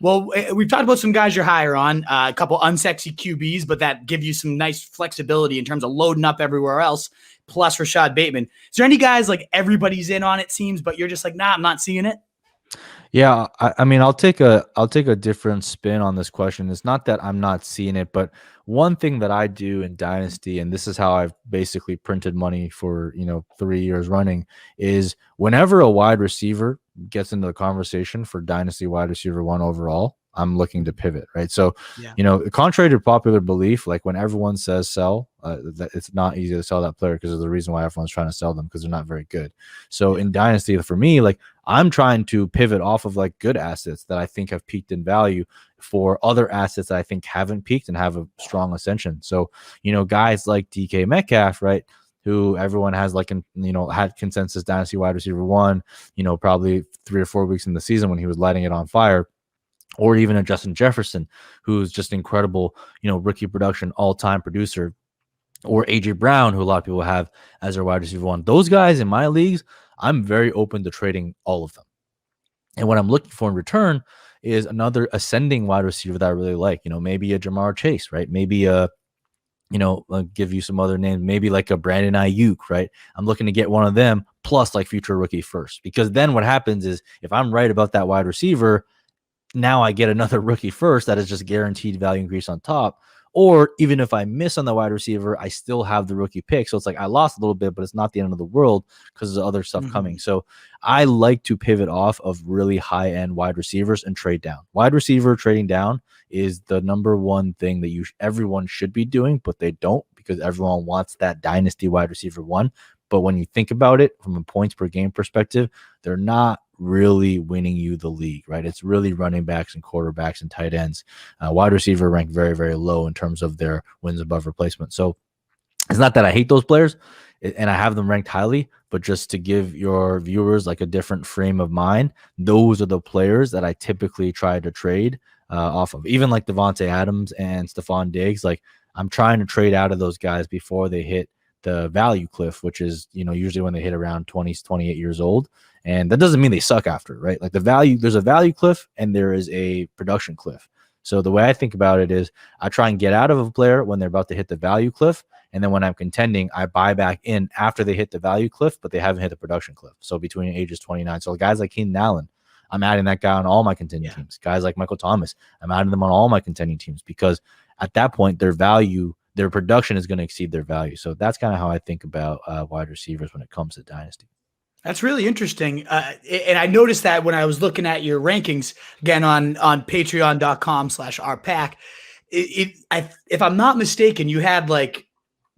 Well, we've talked about some guys you're higher on, a couple unsexy QBs, but that give you some nice flexibility in terms of loading up everywhere else, plus Rashad Bateman. Is there any guys like everybody's in on, it seems, but you're just like, nah, I'm not seeing it? Yeah, I mean, I'll take a different spin on this question. It's not that I'm not seeing it, but one thing that I do in Dynasty, and this is how I've basically printed money for 3 years running, is whenever a wide receiver gets into the conversation for Dynasty wide receiver one overall, I'm looking to pivot, right? So, contrary to popular belief, like when everyone says sell, that it's not easy to sell that player because of the reason why everyone's trying to sell them, because they're not very good. So in Dynasty, for me, like I'm trying to pivot off of like good assets that I think have peaked in value for other assets that I think haven't peaked and have a strong ascension. So, guys like DK Metcalf, right? Who everyone has like, had consensus Dynasty wide receiver one, probably 3 or 4 weeks in the season when he was lighting it on fire. Or even a Justin Jefferson, who's just incredible, rookie production, all-time producer. Or AJ Brown, who a lot of people have as their wide receiver one. Those guys in my leagues, I'm very open to trading all of them. And what I'm looking for in return is another ascending wide receiver that I really like. Maybe a Jamar Chase, right? Maybe I'll give you some other names, maybe like a Brandon Ayuk, right? I'm looking to get one of them plus like future rookie first, because then what happens is if I'm right about that wide receiver, now I get another rookie first that is just guaranteed value increase on top. Or even if I miss on the wide receiver, I still have the rookie pick. So it's like I lost a little bit, but it's not the end of the world because there's other stuff coming. So I like to pivot off of really high-end wide receivers and trade down. Wide receiver trading down is the number one thing that everyone should be doing, but they don't, because everyone wants that dynasty wide receiver one. But when you think about it from a points per game perspective, they're not really winning you the league, right? It's really running backs and quarterbacks and tight ends. Wide receiver rank very, very low in terms of their wins above replacement. So it's not that I hate those players and I have them ranked highly, but just to give your viewers like a different frame of mind, those are the players that I typically try to trade off of. Even like Devante Adams and Stephon Diggs, like I'm trying to trade out of those guys before they hit the value cliff, which is, usually when they hit around 20, 28 years old. And that doesn't mean they suck after, right? Like there's a value cliff and there is a production cliff. So the way I think about it is I try and get out of a player when they're about to hit the value cliff. And then when I'm contending, I buy back in after they hit the value cliff, but they haven't hit the production cliff. So between ages 29. So guys like Keenan Allen, I'm adding that guy on all my contending teams. Guys like Michael Thomas, I'm adding them on all my contending teams, because at that point, their production is going to exceed their value. So that's kind of how I think about wide receivers when it comes to Dynasty. That's really interesting. And I noticed that when I was looking at your rankings again on patreon.com/rpack, if I'm not mistaken, you had like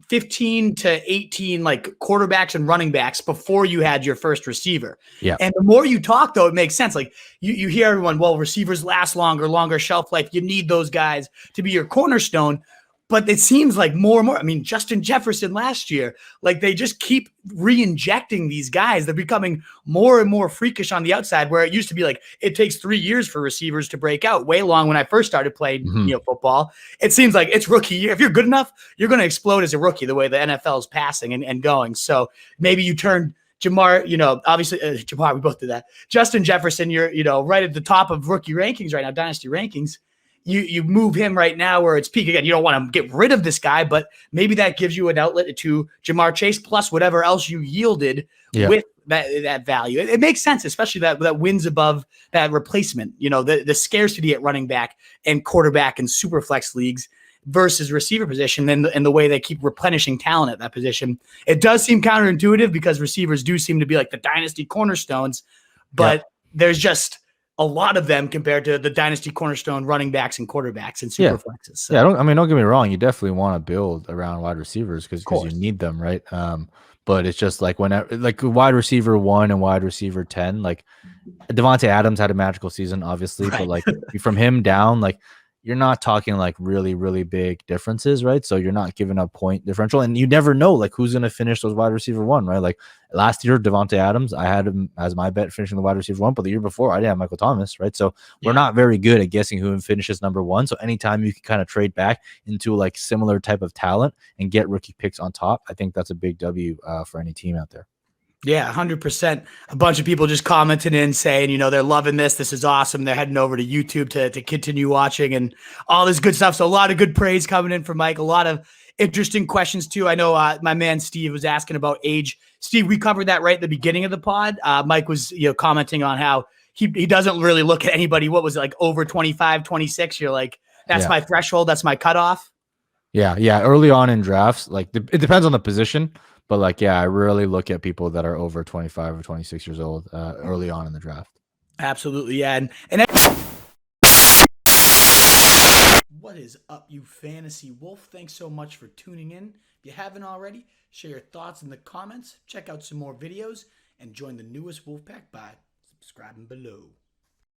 15 to 18 like quarterbacks and running backs before you had your first receiver. Yeah. And the more you talk, though, it makes sense. Like you hear everyone, well, receivers last longer shelf life. You need those guys to be your cornerstone. But it seems like more and more, I mean, Justin Jefferson last year, like they just keep re-injecting these guys. They're becoming more and more freakish on the outside, where it used to be like it takes 3 years for receivers to break out. Way long when I first started playing football. It seems like it's rookie year. If you're good enough, you're going to explode as a rookie the way the NFL is passing and going. So maybe you turn Jamar, obviously Jamar, we both did that. Justin Jefferson, you're, right at the top of rookie rankings right now, dynasty rankings. You move him right now where it's peak again. You don't want to get rid of this guy, but maybe that gives you an outlet to Jamar Chase plus whatever else you yielded with that value. It makes sense, especially that wins above that replacement. The scarcity at running back and quarterback and super flex leagues versus receiver position, and the way they keep replenishing talent at that position. It does seem counterintuitive because receivers do seem to be like the dynasty cornerstones, but there's just a lot of them compared to the dynasty cornerstone running backs and quarterbacks and super flexes. So. Yeah, don't get me wrong. You definitely want to build around wide receivers because you need them, right? But it's just like whenever, like wide receiver 1 and wide receiver 10, like Devante Adams had a magical season, obviously, but like from him down, like you're not talking like really, really big differences, right? So you're not giving up point differential, and you never know like who's going to finish those wide receiver 1, right? Like last year, Devante Adams, I had him as my bet finishing the wide receiver 1, but the year before I didn't have Michael Thomas, right? So we're not very good at guessing who finishes number 1. So anytime you can kind of trade back into like similar type of talent and get rookie picks on top, I think that's a big W for any team out there. Yeah, 100%. A bunch of people just commenting in saying, they're loving this. This is awesome. They're heading over to YouTube to continue watching and all this good stuff. So a lot of good praise coming in from Mike. A lot of interesting questions too. I know my man Steve was asking about age. Steve, we covered that right at the beginning of the pod. Mike was commenting on how he doesn't really look at anybody. What was it, like over 25, 26? You're like, that's my threshold. That's my cutoff. Yeah. Early on in drafts, like it depends on the position, but like, I really look at people that are over 25 or 26 years old early on in the draft. Absolutely. Yeah. And what is up, you fantasy wolf? Thanks so much for tuning in. If you haven't already, share your thoughts in the comments, check out some more videos, and join the newest Wolfpack by subscribing below.